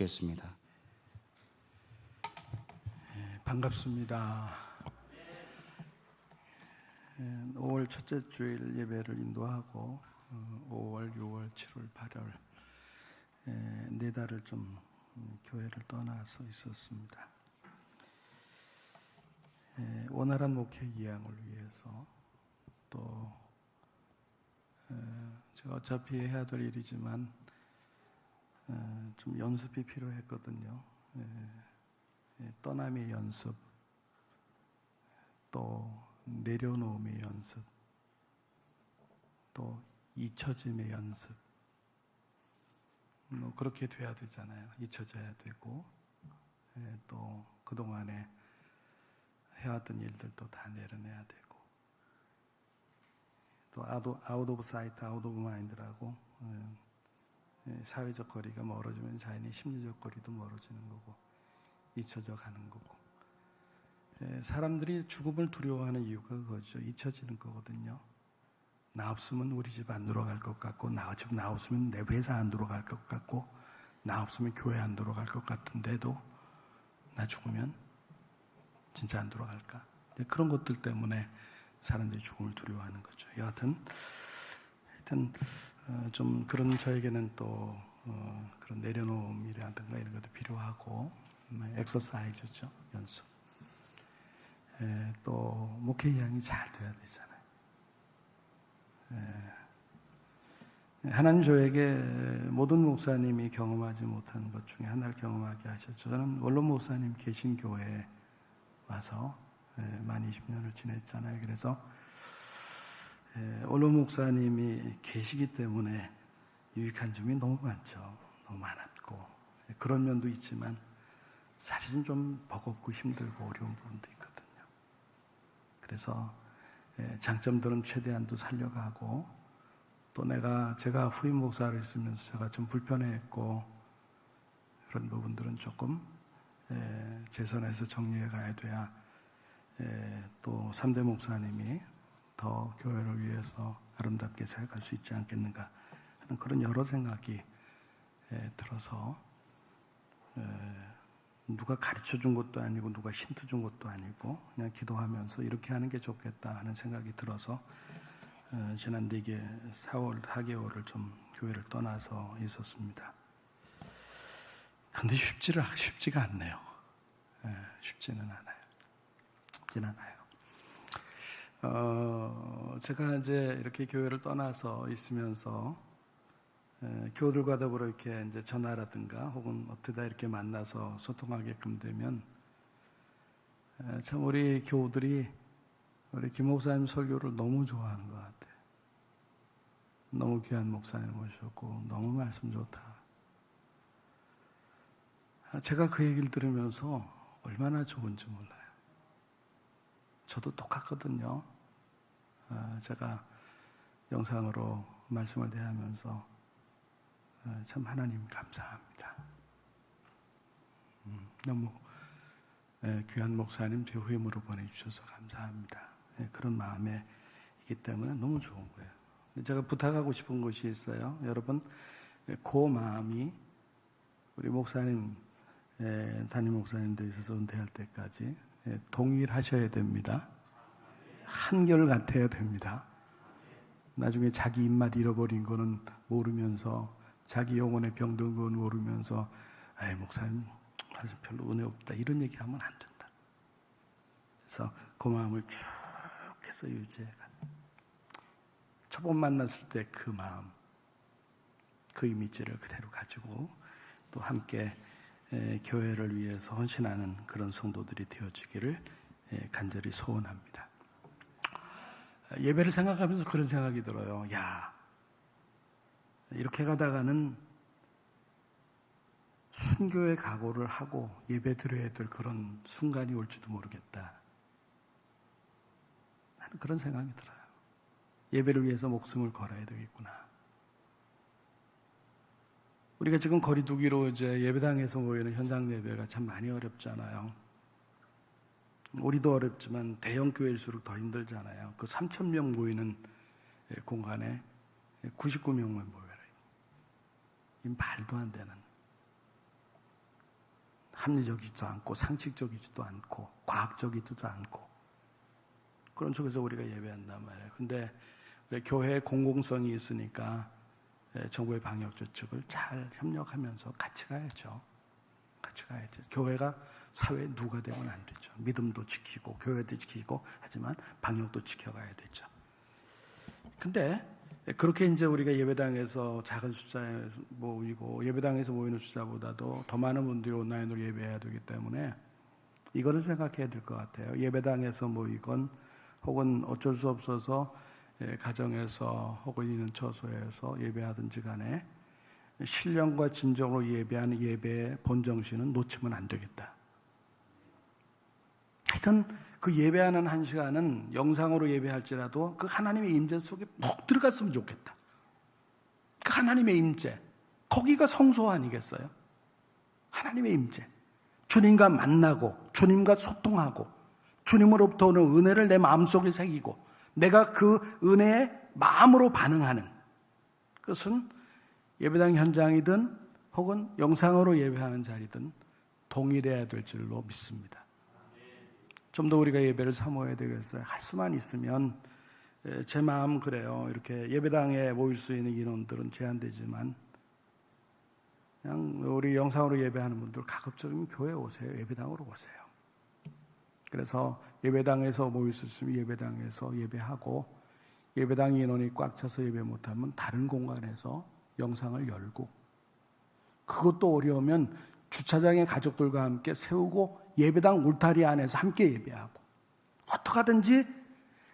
주시겠습니다. 반갑습니다. 5월 첫째 주일 예배를 인도하고 5월, 6월, 7월, 8월 네 달을 좀 교회를 떠나서 있었습니다. 원활한 목회 기양을 위해서 또 제가 어차피 해야 될 일이지만 좀 연습이 필요했거든요. 떠남의 연습, 또 내려놓음의 연습, 또 잊혀짐의 연습. 그렇게 돼야 되잖아요. 잊혀져야 되고, 또 그동안에 해왔던 일들도 다 내려내야 되고, 또 아웃 오브 사이트, 아웃 오브 마인드라고 사회적 거리가 멀어지면 자연히 심리적 거리도 멀어지는 거고 잊혀져 가는 거고, 사람들이 죽음을 두려워하는 이유가 그거죠. 잊혀지는 거거든요. 나 없으면 우리 집 안 돌아갈 것 같고, 나 없으면 내 회사 안 돌아갈 것 같고, 나 없으면 교회 안 돌아갈 것 같은데도 나 죽으면 진짜 안 돌아갈까? 그런 것들 때문에 사람들이 죽음을 두려워하는 거죠. 여하튼 좀 그런 저에게는 또 그런 내려놓음이라든가 이런 것도 필요하고, 엑서사이즈죠, 연습. 또 목회 이양이 잘 돼야 되잖아요. 하나님 저에게 모든 목사님이 경험하지 못하는 것 중에 하나를 경험하게 하셨죠. 저는 원로 목사님 계신 교회에 와서 만 20년을 지냈잖아요. 그래서 원로 목사님이 계시기 때문에 유익한 점이 너무 많죠. 너무 많았고, 그런 면도 있지만 사실은 좀 버겁고 힘들고 어려운 부분도 있거든요. 그래서 장점들은 최대한도 살려가고, 또 제가 후임 목사를 있으면서 제가 좀 불편해했고 그런 부분들은 조금 제 선에서 정리해 가야 돼야 또 3대 목사님이 더 교회를 위해서 아름답게 살아갈 수 있지 않겠는가 하는 그런 여러 생각이 들어서, 누가 가르쳐 준 것도 아니고 누가 힌트 준 것도 아니고 그냥 기도하면서 이렇게 하는 게 좋겠다 하는 생각이 들어서 지난 4월 4개월을 좀 교회를 떠나서 있었습니다. 근데 쉽지가 않네요. 쉽지는 않아요. 제가 이제 이렇게 교회를 떠나서 있으면서 교우들과 더불어 이렇게 이제 전화라든가 혹은 어떻게 이렇게 만나서 소통하게끔 되면 참 우리 교우들이 우리 김 목사님 설교를 너무 좋아하는 것 같아요. 너무 귀한 목사님 모셨고 너무 말씀 좋다. 제가 그 얘기를 들으면서 얼마나 좋은지 몰라요. 저도 똑같거든요. 제가 영상으로 말씀을 대하면서 참 하나님 감사합니다. 너무 귀한 목사님 제 후임으로 보내주셔서 감사합니다. 그런 마음에 있기 때문에 너무 좋은 거예요. 제가 부탁하고 싶은 것이 있어요. 여러분, 그 마음이 우리 목사님, 담임 목사님들 있어서 은퇴할 때까지 동일하셔야 됩니다. 한결같아야 됩니다. 나중에 자기 입맛 잃어버린 거는 모르면서, 자기 영혼에 병든 건 모르면서 목사님 별로 은혜 없다 이런 얘기하면 안 된다. 그래서 그 마음을 쭉 해서 유지해가. 처음 만났을 때 그 마음, 그 이미지를 그대로 가지고 또 함께 교회를 위해서 헌신하는 그런 성도들이 되어지기를 간절히 소원합니다. 예배를 생각하면서 그런 생각이 들어요. 이렇게 가다가는 순교의 각오를 하고 예배 드려야 될 그런 순간이 올지도 모르겠다. 나는 그런 생각이 들어요. 예배를 위해서 목숨을 걸어야 되겠구나. 우리가 지금 거리두기로 이제 예배당에서 모이는 현장 예배가 참 많이 어렵잖아요. 우리도 어렵지만 대형 교회일수록 더 힘들잖아요. 그 3,000명 모이는 공간에 99명만 모여라. 이 말도 안 되는. 합리적이지도 않고 상식적이지도 않고 과학적이지도 않고 그런 속에서 우리가 예배한단 말이에요. 근데 교회의 공공성이 있으니까 정부의 방역 조치를 잘 협력하면서 같이 가야죠. 같이 가야죠. 교회가 사회에 누가 되면 안 되죠. 믿음도 지키고 교회도 지키고 하지만 방역도 지켜가야 되죠. 근데 그렇게 이제 우리가 예배당에서 작은 숫자에 모이고 예배당에서 모이는 숫자보다도 더 많은 분들이 온라인으로 예배해야 되기 때문에 이거를 생각해야 될 것 같아요. 예배당에서 모이건 혹은 어쩔 수 없어서 가정에서 혹은 있는 처소에서 예배하든지 간에 신령과 진정으로 예배하는 예배의 본정신은 놓치면 안 되겠다. 하여튼 그 예배하는 한 시간은 영상으로 예배할지라도 그 하나님의 임재 속에 푹 들어갔으면 좋겠다. 그 하나님의 임재, 거기가 성소 아니겠어요? 하나님의 임재, 주님과 만나고 주님과 소통하고 주님으로부터 오는 은혜를 내 마음속에 새기고 내가 그 은혜에 마음으로 반응하는 그것은 예배당 현장이든 혹은 영상으로 예배하는 자리든 동일해야 될 줄로 믿습니다. 좀 더 우리가 예배를 사모해야 되겠어요. 할 수만 있으면 제 마음 그래요. 이렇게 예배당에 모일 수 있는 인원들은 제한되지만 그냥 우리 영상으로 예배하는 분들 가급적이면 교회에 오세요. 예배당으로 오세요. 그래서 예배당에서 모일 수 있으면 예배당에서 예배하고 예배당 인원이 꽉 차서 예배 못하면 다른 공간에서 영상을 열고 그것도 어려우면 주차장에 가족들과 함께 세우고 예배당 울타리 안에서 함께 예배하고 어떻게 하든지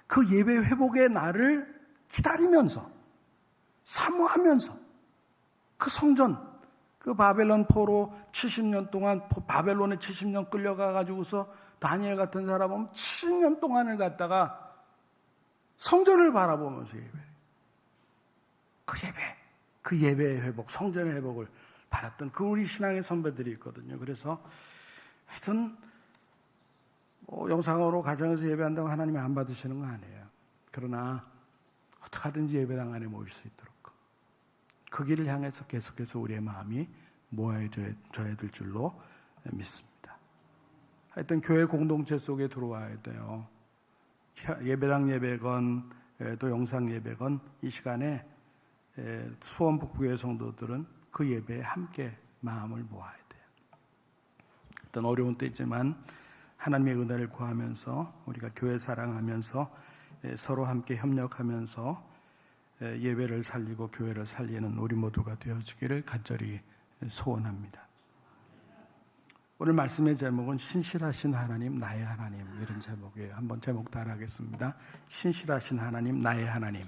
그 예배 회복의 날을 기다리면서 사모하면서 그 성전 그 바벨론 포로 70년 동안 바벨론에 70년 끌려가 가지고서 다니엘 같은 사람은 70년 동안을 갖다가 성전을 바라보면서 그 예배의 회복, 성전의 회복을 바랐던 그 우리 신앙의 선배들이 있거든요. 그래서 하여튼 영상으로 가정에서 예배한다고 하나님이 안 받으시는 거 아니에요. 그러나 어떻게 하든지 예배당 안에 모일 수 있도록 그 길을 향해서 계속해서 우리의 마음이 모아져야 될 줄로 믿습니다. 하여튼 교회 공동체 속에 들어와야 돼요. 예배당 예배건 또 영상 예배건 이 시간에 수원 북부의 성도들은 그 예배에 함께 마음을 모아야 돼요. 어떤 어려운 때지만 하나님의 은혜를 구하면서 우리가 교회 사랑하면서 서로 함께 협력하면서 예배를 살리고 교회를 살리는 우리 모두가 되어주기를 간절히 소원합니다. 오늘 말씀의 제목은 신실하신 하나님 나의 하나님 이런 제목이에요. 한번 제목 따라 하겠습니다. 신실하신 하나님 나의 하나님.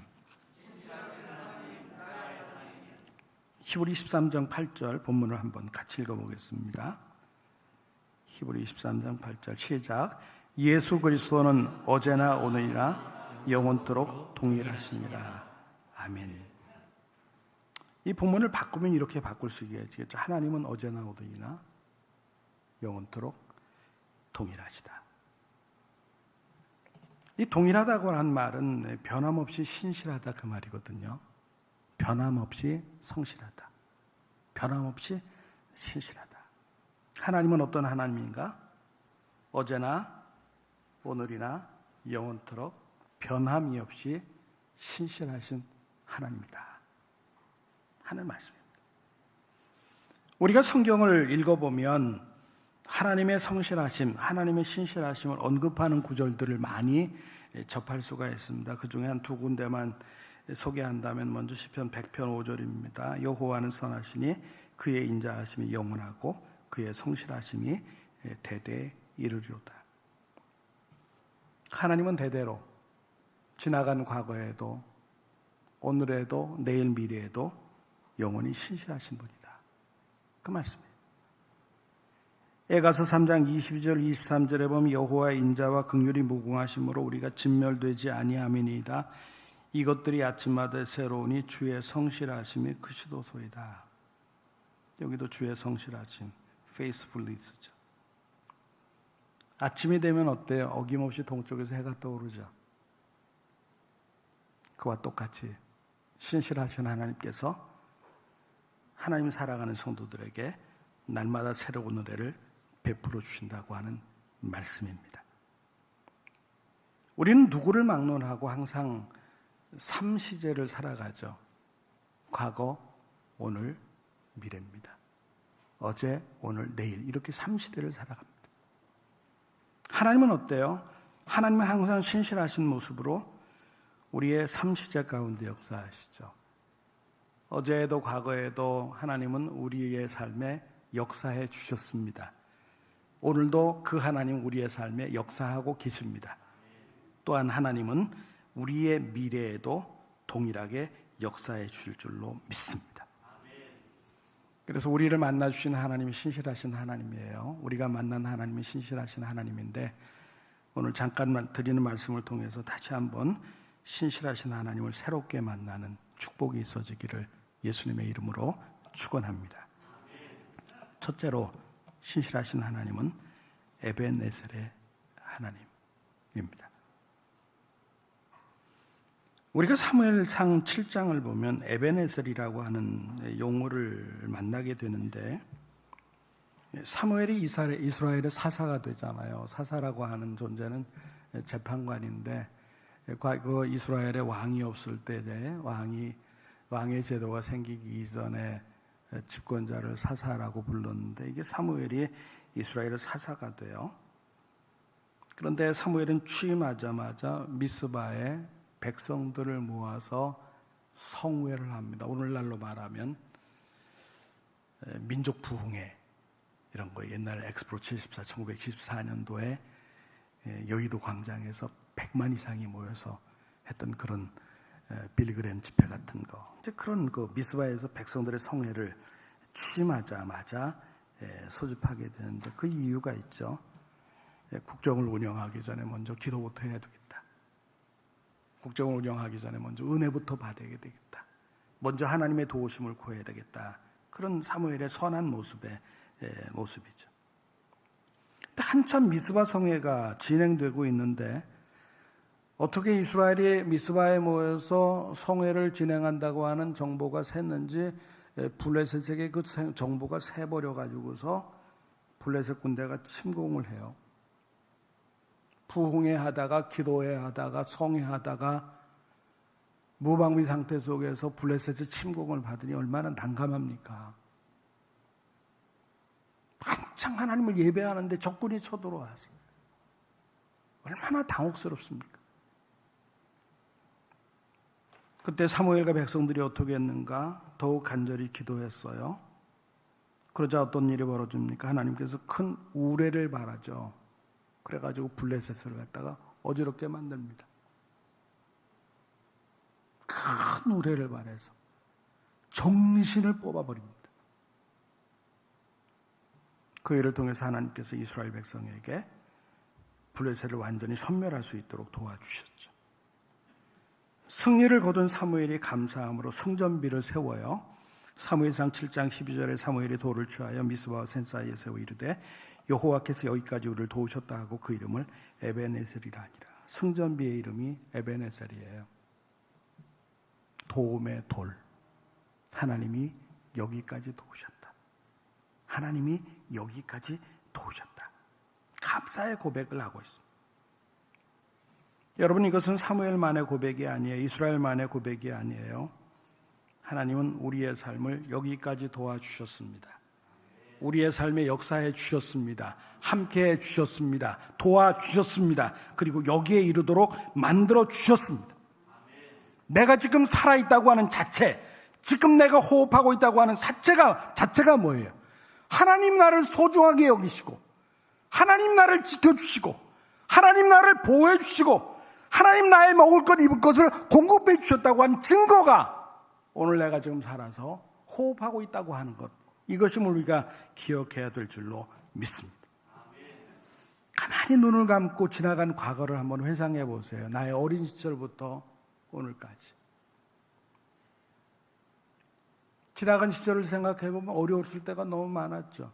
히브리 13장 8절 본문을 한번 같이 읽어보겠습니다. 히브리 13장 8절 시작. 예수 그리스도는 어제나 오늘이나 영원토록 동일하십니다. 아멘. 이 본문을 바꾸면 이렇게 바꿀 수 있겠죠. 하나님은 어제나 오늘이나 영원토록 동일하시다. 이 동일하다고 한 말은 변함없이 신실하다 그 말이거든요. 변함없이 성실하다. 변함없이 신실하다. 하나님은 어떤 하나님인가? 어제나 오늘이나 영원토록 변함이 없이 신실하신 하나님이다 하는 말씀입니다. 우리가 성경을 읽어보면 하나님의 성실하심, 하나님의 신실하심을 언급하는 구절들을 많이 접할 수가 있습니다. 그 중에 한 두 군데만 소개한다면 먼저 시편 100편 5절입니다. 여호와는 선하시니 그의 인자하심이 영원하고 그의 성실하심이 대대 이르리로다. 하나님은 대대로 지나간 과거에도 오늘에도 내일 미래에도 영원히 신실하신 분이다. 그 말씀이에요. 에가서 3장 22절 23절에 보면 여호와의 인자와 긍휼이 무궁하심으로 우리가 진멸되지 아니함이니이다. 이것들이 아침마다 새로우니 주의 성실하심이 크시도소이다. 여기도 주의 성실하심, faithfulness죠. 아침이 되면 어때요? 어김없이 동쪽에서 해가 떠오르죠. 그와 똑같이 신실하신 하나님께서 하나님 사랑하는 성도들에게 날마다 새로운 은혜를 베풀어 주신다고 하는 말씀입니다. 우리는 누구를 막론하고 항상 3시제를 살아가죠. 과거, 오늘, 미래입니다. 어제, 오늘, 내일 이렇게 3시대를 살아갑니다. 하나님은 어때요? 하나님은 항상 신실하신 모습으로 우리의 3시제 가운데 역사하시죠. 어제에도 과거에도 하나님은 우리의 삶에 역사해 주셨습니다. 오늘도 그 하나님 우리의 삶에 역사하고 계십니다. 또한 하나님은 우리의 미래에도 동일하게 역사해 주실 줄로 믿습니다. 그래서 우리를 만나주신 하나님이 신실하신 하나님이에요. 우리가 만난 하나님이 신실하신 하나님인데 오늘 잠깐 드리는 말씀을 통해서 다시 한번 신실하신 하나님을 새롭게 만나는 축복이 있어지기를 예수님의 이름으로 축원합니다. 첫째로 신실하신 하나님은 에벤에셀의 하나님입니다. 우리가 사무엘상 7장을 보면 에벤에셀이라고 하는 용어를 만나게 되는데 사무엘이 이스라엘의 사사가 되잖아요. 사사라고 하는 존재는 재판관인데 그 이스라엘의 왕이 없을 때 왕의 제도가 생기기 이전에 집권자를 사사라고 불렀는데 이게 사무엘이 이스라엘의 사사가 돼요. 그런데 사무엘은 취임하자마자 미스바에 백성들을 모아서 성회를 합니다. 오늘날로 말하면 민족 부흥회 이런 거 옛날 엑스프로 74, 1974년도에 여의도 광장에서 100만 이상이 모여서 했던 그런 빌리그램 집회 같은 거. 이제 그런 그 미스바에서 백성들의 성회를 취임하자마자 소집하게 되는데 그 이유가 있죠. 국정을 운영하기 전에 먼저 기도부터 해야 되겠다. 국정을 운영하기 전에 먼저 은혜부터 받아야 되겠다. 먼저 하나님의 도우심을 구해야 되겠다. 그런 사무엘의 선한 모습이죠. 한참 미스바 성회가 진행되고 있는데 어떻게 이스라엘이 미스바에 모여서 성회를 진행한다고 하는 정보가 샜는지 블레셋에게 그 정보가 새버려가지고서 블레셋 군대가 침공을 해요. 부흥회 하다가 기도회 하다가 성회 하다가 무방비 상태 속에서 블레셋의 침공을 받으니 얼마나 난감합니까? 한창 하나님을 예배하는데 적군이 쳐들어와서 얼마나 당혹스럽습니까? 그때 사무엘과 백성들이 어떻게 했는가? 더욱 간절히 기도했어요. 그러자 어떤 일이 벌어집니까? 하나님께서 큰 우레를 바라죠. 그래가지고 블레셋을 갖다가 어지럽게 만듭니다. 큰 우레를 바라서 정신을 뽑아버립니다. 그 일을 통해서 하나님께서 이스라엘 백성에게 블레셋을 완전히 섬멸할 수 있도록 도와주셨죠. 승리를 거둔 사무엘이 감사함으로 승전비를 세워요. 사무엘상 7장 12절에 사무엘이 돌을 취하여 미스바와 센 사이에 세워 이르되 여호와께서 여기까지 우리를 도우셨다 하고 그 이름을 에벤에셀이라 하니라. 승전비의 이름이 에벤에셀이에요. 도움의 돌. 하나님이 여기까지 도우셨다. 하나님이 여기까지 도우셨다. 감사의 고백을 하고 있습니다. 여러분, 이것은 사무엘만의 고백이 아니에요. 이스라엘만의 고백이 아니에요. 하나님은 우리의 삶을 여기까지 도와주셨습니다. 우리의 삶에 역사해 주셨습니다. 함께해 주셨습니다. 도와주셨습니다. 그리고 여기에 이르도록 만들어 주셨습니다. 내가 지금 살아있다고 하는 자체, 지금 내가 호흡하고 있다고 하는 자체가 뭐예요? 하나님 나를 소중하게 여기시고, 하나님 나를 지켜주시고, 하나님 나를 보호해 주시고, 하나님 나의 먹을 것 입을 것을 공급해 주셨다고 하는 증거가 오늘 내가 지금 살아서 호흡하고 있다고 하는 것, 이것이 우리가 기억해야 될 줄로 믿습니다. 가만히 눈을 감고 지나간 과거를 한번 회상해 보세요. 나의 어린 시절부터 오늘까지. 지나간 시절을 생각해 보면 어려웠을 때가 너무 많았죠.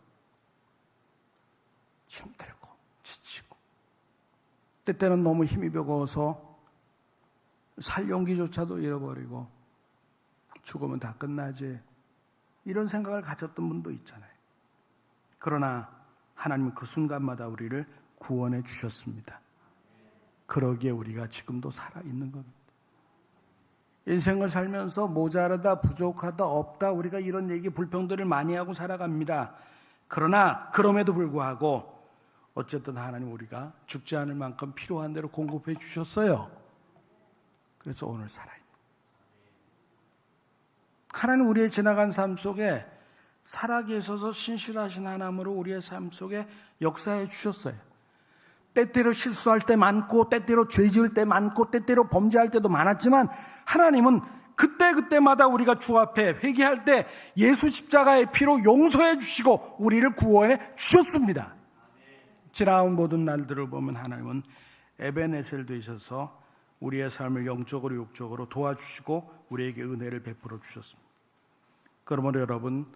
힘들고 지치고 때때는 너무 힘이 버거워서 살 용기조차도 잃어버리고 죽으면 다 끝나지, 이런 생각을 가졌던 분도 있잖아요. 그러나 하나님은 그 순간마다 우리를 구원해 주셨습니다. 그러기에 우리가 지금도 살아있는 겁니다. 인생을 살면서 모자라다, 부족하다, 없다, 우리가 이런 얘기, 불평들을 많이 하고 살아갑니다. 그러나 그럼에도 불구하고 어쨌든 하나님 우리가 죽지 않을 만큼 필요한 대로 공급해 주셨어요. 그래서 오늘 살아있는 하나님, 우리의 지나간 삶 속에 살아계셔서 신실하신 하나님으로 우리의 삶 속에 역사해 주셨어요. 때때로 실수할 때 많고, 때때로 죄 지을 때 많고, 때때로 범죄할 때도 많았지만 하나님은 그때그때마다 우리가 주 앞에 회개할 때 예수 십자가의 피로 용서해 주시고 우리를 구원해 주셨습니다. 지나온 모든 날들을 보면 하나님은 에베네셀 되셔서 우리의 삶을 영적으로 육적으로 도와주시고 우리에게 은혜를 베풀어 주셨습니다. 그러므로 여러분,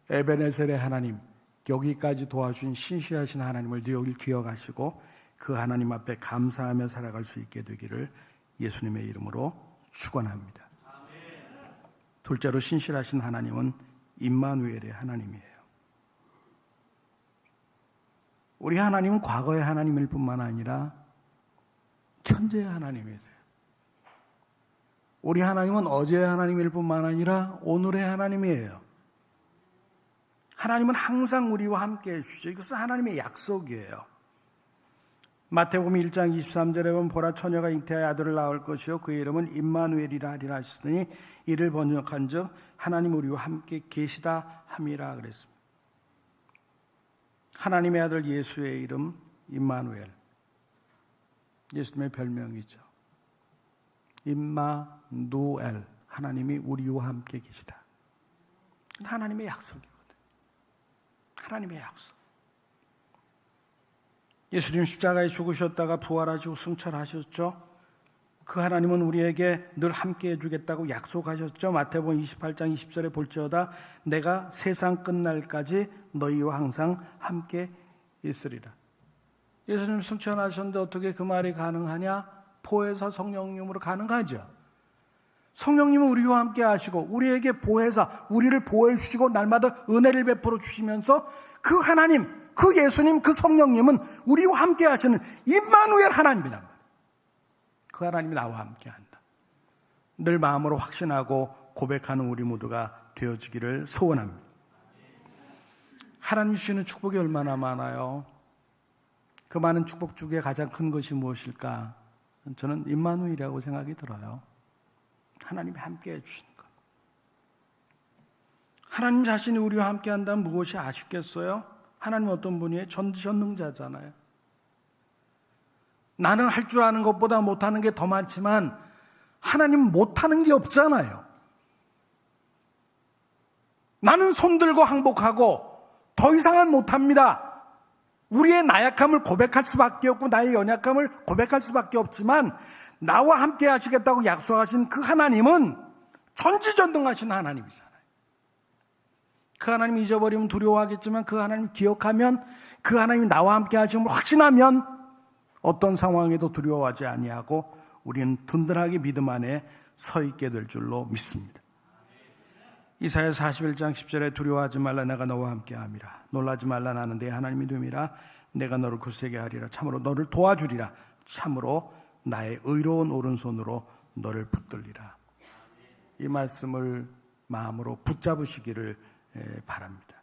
에베네셀의 하나님, 여기까지 도와준 신실하신 하나님을 늘 기억하시고 그 하나님 앞에 감사하며 살아갈 수 있게 되기를 예수님의 이름으로 축원합니다. 둘째로, 신실하신 하나님은 임마누엘의 하나님이에요. 우리 하나님은 과거의 하나님일 뿐만 아니라 현재의 하나님이세요. 우리 하나님은 어제의 하나님일 뿐만 아니라 오늘의 하나님이에요. 하나님은 항상 우리와 함께 해주시죠. 이것은 하나님의 약속이에요. 마태복음 1장 23절에 보면 보라, 처녀가 잉태하여 아들을 낳을 것이요 그의 이름은 임마누엘이라 하리라 하시더니 이를 번역한즉 하나님 우리와 함께 계시다 함이라 그랬습니다. 하나님의 아들 예수의 이름 임마누엘, 예수님의 별명이죠. 임마누엘, 하나님이 우리와 함께 계시다. 하나님의 약속이거든. 하나님의 약속. 예수님 십자가에 죽으셨다가 부활하시고 승천하셨죠. 그 하나님은 우리에게 늘 함께 해주겠다고 약속하셨죠. 마태복음 28장 20절에 볼지어다 내가 세상 끝날까지 너희와 항상 함께 있으리라. 예수님 승천하셨는데 어떻게 그 말이 가능하냐? 보혜사 성령님으로 가능하죠. 성령님은 우리와 함께 하시고 우리에게 보혜사, 우리를 보호해 주시고 날마다 은혜를 베풀어 주시면서 그 하나님, 그 예수님, 그 성령님은 우리와 함께 하시는 임마누엘 하나님이란 말이에요. 그 하나님이 나와 함께 한다. 늘 마음으로 확신하고 고백하는 우리 모두가 되어지기를 소원합니다. 하나님 주시는 축복이 얼마나 많아요. 그 많은 축복 중에 가장 큰 것이 무엇일까? 저는 임마누엘이라고 생각이 들어요. 하나님이 함께 해주시는 것. 하나님 자신이 우리와 함께 한다면 무엇이 아쉽겠어요? 하나님 어떤 분이에요? 전지전능자잖아요. 나는 할 줄 아는 것보다 못하는 게 더 많지만 하나님은 못하는 게 없잖아요. 나는 손들고 항복하고 더 이상은 못합니다. 우리의 나약함을 고백할 수밖에 없고 나의 연약함을 고백할 수밖에 없지만 나와 함께 하시겠다고 약속하신 그 하나님은 전지전능하신 하나님이잖아요. 그 하나님 잊어버리면 두려워하겠지만 그 하나님 기억하면 그 하나님이 나와 함께 하심을 확신하면 어떤 상황에도 두려워하지 아니하고 우리는 든든하게 믿음 안에 서 있게 될 줄로 믿습니다. 이사야 41장 10절에 두려워하지 말라 내가 너와 함께 함이라. 놀라지 말라 나는 내 하나님이 됨이라. 내가 너를 굳세게 하리라. 참으로 너를 도와주리라. 참으로 나의 의로운 오른손으로 너를 붙들리라. 이 말씀을 마음으로 붙잡으시기를 바랍니다.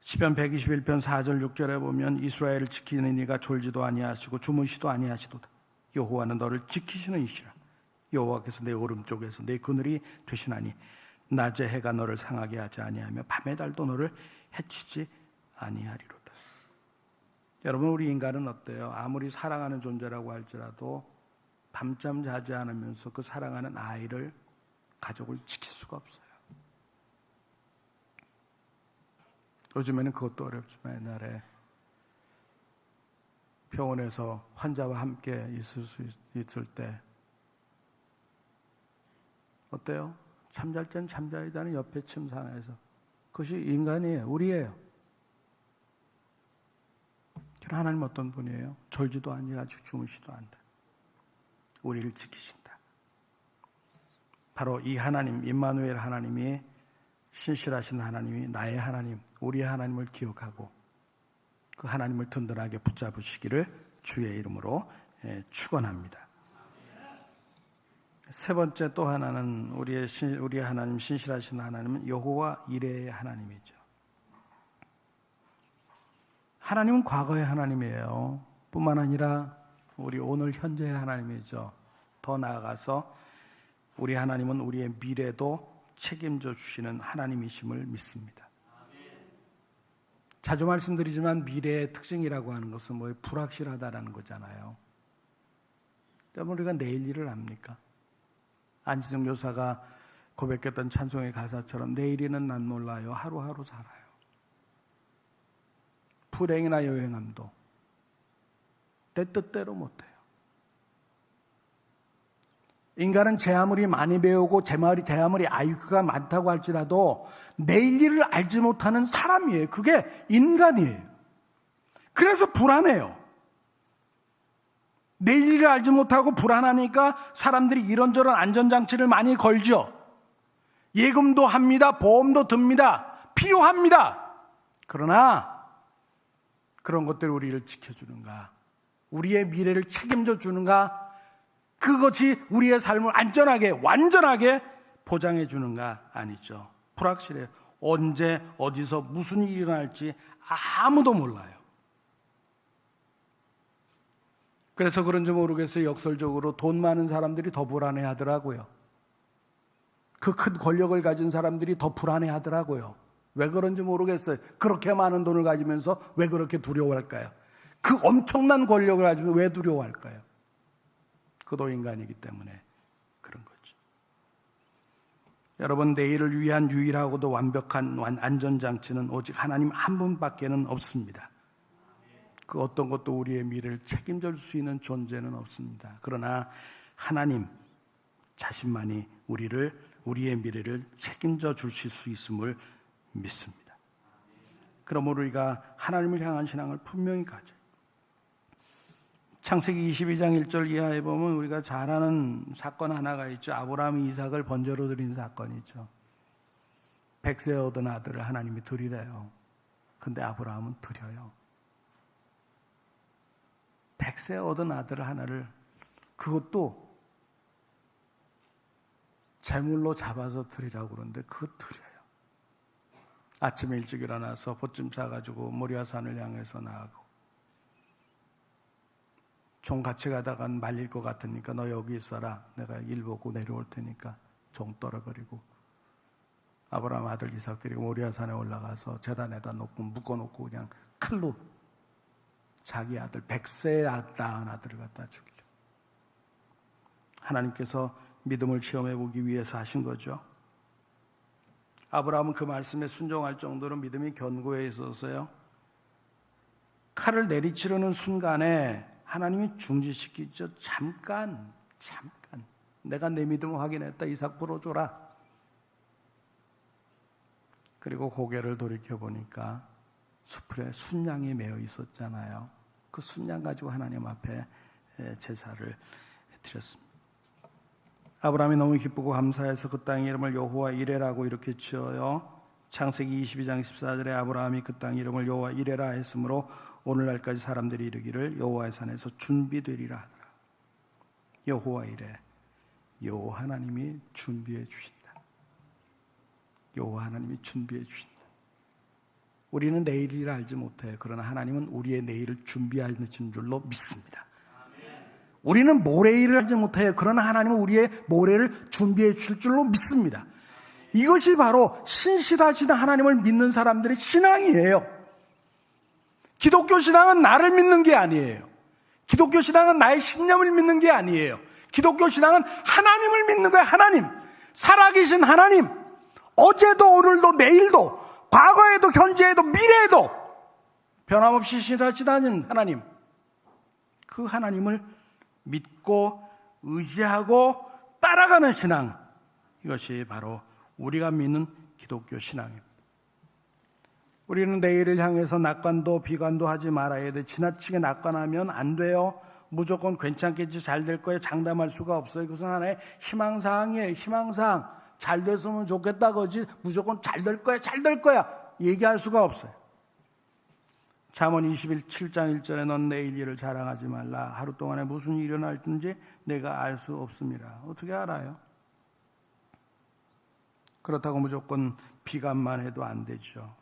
시편 121편 4절 6절에 보면 이스라엘을 지키는 이가 졸지도 아니하시고 주무시도 아니하시도다. 여호와는 너를 지키시는 이시라. 여호와께서 내 오른쪽에서 내 그늘이 되시나니 낮에 해가 너를 상하게 하지 아니하며 밤의 달도 너를 해치지 아니하리로다. 여러분, 우리 인간은 어때요? 아무리 사랑하는 존재라고 할지라도 밤잠 자지 않으면서 그 사랑하는 아이를, 가족을 지킬 수가 없어요. 요즘에는 그것도 어렵지만 옛날에 병원에서 환자와 함께 있을 때 어때요? 잠잘 땐 잠자야 되는 옆에 침상에서. 그것이 인간이에요. 우리예요. 하나님 어떤 분이에요? 졸지도 아니하고 주무시도 않는다. 우리를 지키신다. 바로 이 하나님, 임마누엘 하나님이, 신실하신 하나님이 나의 하나님, 우리의 하나님을 기억하고 그 하나님을 든든하게 붙잡으시기를 주의 이름으로 축원합니다. 세 번째 또 하나는 우리의 하나님, 신실하신 하나님은 여호와 이레의 하나님이죠. 하나님은 과거의 하나님이에요. 뿐만 아니라 우리 오늘 현재의 하나님이죠. 더 나아가서 우리 하나님은 우리의 미래도 책임져 주시는 하나님이심을 믿습니다. 자주 말씀드리지만 미래의 특징이라고 하는 것은 뭐예요? 불확실하다라는 거잖아요. 그러면 우리가 내일 일을 압니까? 안지승 교사가 고백했던 찬송의 가사처럼 내일이는 난 몰라요. 하루하루 살아요. 불행이나 여행함도 내 뜻대로 못해요. 인간은 제 아무리 많이 배우고 제 아무리 IQ가 많다고 할지라도 내일 일을 알지 못하는 사람이에요. 그게 인간이에요. 그래서 불안해요. 내일 일을 알지 못하고 불안하니까 사람들이 이런저런 안전장치를 많이 걸죠. 예금도 합니다. 보험도 듭니다. 필요합니다. 그러나 그런 것들이 우리를 지켜주는가? 우리의 미래를 책임져 주는가? 그것이 우리의 삶을 안전하게 완전하게 보장해 주는가? 아니죠. 불확실해요. 언제 어디서 무슨 일이 일어날지 아무도 몰라요. 그래서 그런지 모르겠어요. 역설적으로 돈 많은 사람들이 더 불안해하더라고요. 그 큰 권력을 가진 사람들이 더 불안해하더라고요. 왜 그런지 모르겠어요. 그렇게 많은 돈을 가지면서 왜 그렇게 두려워할까요? 그 엄청난 권력을 가지고 왜 두려워할까요? 그도 인간이기 때문에 그런 거죠. 여러분, 내일을 위한 유일하고도 완벽한 안전장치는 오직 하나님 한 분밖에는 없습니다. 그 어떤 것도 우리의 미래를 책임져 줄 수 있는 존재는 없습니다. 그러나 하나님 자신만이 우리의 미래를 책임져 주실 수 있음을 믿습니다. 그러므로 우리가 하나님을 향한 신앙을 분명히 가져요. 창세기 22장 1절 이하에 보면 우리가 잘 아는 사건 하나가 있죠. 아브라함이 이삭을 번제로 드린 사건이죠. 100세 얻은 아들을 하나님이 드리래요. 근데 아브라함은 드려요. 100세 얻은 아들 하나를, 그것도 제물로 잡아서 드리라고 그러는데 그거 드려요. 아침에 일찍 일어나서 보쯤 싸가지고 모리아산을 향해서 나가고, 종 같이 가다가 말릴 것 같으니까 너 여기 있어라. 내가 일 보고 내려올 테니까 종 떨어버리고 아브라함 아들 이삭 데리고 모리아산에 올라가서 제단에다 놓고 묶어놓고 그냥 칼로 자기 아들 100세에 낳은 아들을 갖다 죽이려. 하나님께서 믿음을 시험해 보기 위해서 하신 거죠. 아브라함은 그 말씀에 순종할 정도로 믿음이 견고해 있어서요, 칼을 내리치려는 순간에 하나님이 중지시키죠. 잠깐 내가 내 믿음을 확인했다. 이삭 풀어줘라. 그리고 고개를 돌이켜보니까 수풀에 순양이 매어 있었잖아요. 그 순양 가지고 하나님 앞에 제사를 드렸습니다. 아브라함이 너무 기쁘고 감사해서 그 땅의 이름을 여호와 이레라고 이렇게 지어요. 창세기 22장 14절에 아브라함이 그 땅 이름을 여호와 이레라 했으므로 오늘날까지 사람들이 이르기를 여호와의 산에서 준비되리라 하더라. 여호와 이레, 여호와 하나님이 준비해 주신다. 여호와 하나님이 준비해 주신다. 우리는 내일을 알지 못해요. 그러나 하나님은 우리의 내일을 준비하시는 줄로 믿습니다. 우리는 모레일을 알지 못해요. 그러나 하나님은 우리의 모레를 준비해 주실 줄로 믿습니다. 이것이 바로 신실하신 하나님을 믿는 사람들의 신앙이에요. 기독교 신앙은 나를 믿는 게 아니에요. 기독교 신앙은 나의 신념을 믿는 게 아니에요. 기독교 신앙은 하나님을 믿는 거예요. 하나님, 살아계신 하나님, 어제도 오늘도 내일도 과거에도 현재에도 미래에도 변함없이 신실하시다는 하나님, 그 하나님을 믿고 의지하고 따라가는 신앙, 이것이 바로 우리가 믿는 기독교 신앙입니다. 우리는 내일을 향해서 낙관도 비관도 하지 말아야 돼. 지나치게 낙관하면 안 돼요. 무조건 괜찮겠지, 잘 될 거예요, 장담할 수가 없어요. 그것은 하나의 희망사항이에요. 희망사항. 잘 됐으면 좋겠다 거지 무조건 잘 될 거야 얘기할 수가 없어요. 잠언 27장 1절에 넌 내일 일을 자랑하지 말라. 하루 동안에 무슨 일이 일어날든지 내가 알 수 없음이라. 어떻게 알아요? 그렇다고 무조건 비관만 해도 안 되죠.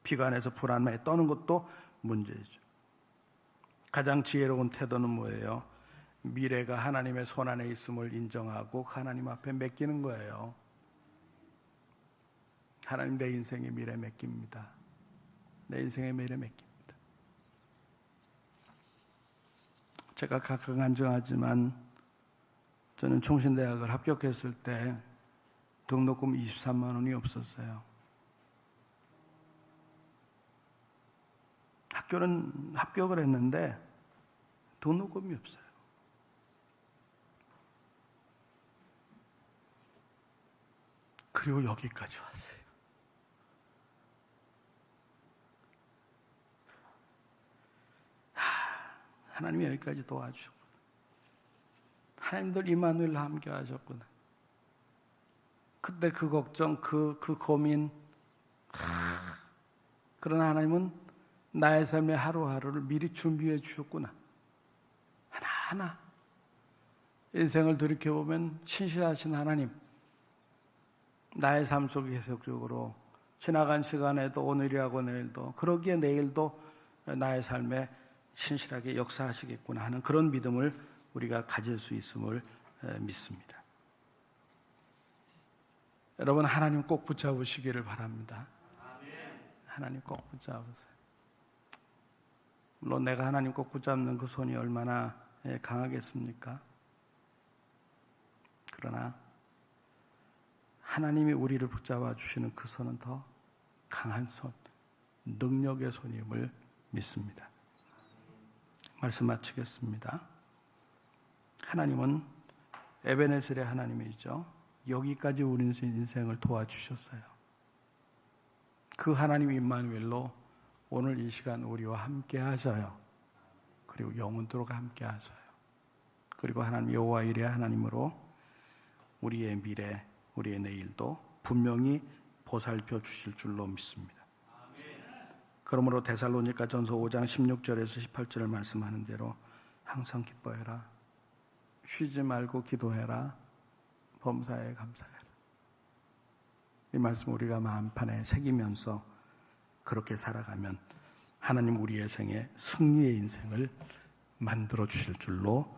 비관해서 불안에 떠는 것도 문제죠. 가장 지혜로운 태도는 뭐예요? 미래가 하나님의 손안에 있음을 인정하고 하나님 앞에 맡기는 거예요. 하나님, 내 인생의 미래 맡깁니다. 내 인생의 미래 맡깁니다. 제가 각각 안정하지만 저는 총신대학을 합격했을 때 등록금 23만 원이 없었어요. 학교는 합격을 했는데 등록금이 없어요. 그리고 여기까지 왔어요. 하나님이 여기까지 도와주셨구나. 하나님들 이마누엘 함께 하셨구나. 그때 그 걱정, 그 고민, 그러나 하나님은 나의 삶의 하루하루를 미리 준비해 주셨구나. 하나하나 인생을 돌이켜보면 신실하신 하나님, 나의 삶 속에 계속적으로 지나간 시간에도 오늘이라고 내일도, 그러기에 내일도 나의 삶에 신실하게 역사하시겠구나 하는 그런 믿음을 우리가 가질 수 있음을 믿습니다. 여러분, 하나님 꼭 붙잡으시기를 바랍니다. 하나님 꼭 붙잡으세요. 물론 내가 하나님 꼭 붙잡는 그 손이 얼마나 강하겠습니까? 그러나 하나님이 우리를 붙잡아 주시는 그 손은 더 강한 손, 능력의 손임을 믿습니다. 말씀 마치겠습니다. 하나님은 에베네셀의 하나님이죠. 여기까지 우리 인생을 도와주셨어요. 그 하나님 임마누엘로 오늘 이 시간 우리와 함께 하셔요. 그리고 영원토록 함께 하셔요. 그리고 하나님 여호와 이레 하나님으로 우리의 미래, 우리의 내일도 분명히 보살펴 주실 줄로 믿습니다. 그러므로 데살로니가 전서 5장 16절에서 18절을 말씀하는 대로 항상 기뻐해라. 쉬지 말고 기도해라. 범사에 감사해라. 이 말씀 우리가 마음판에 새기면서 그렇게 살아가면 하나님 우리의 생에 승리의 인생을 만들어 주실 줄로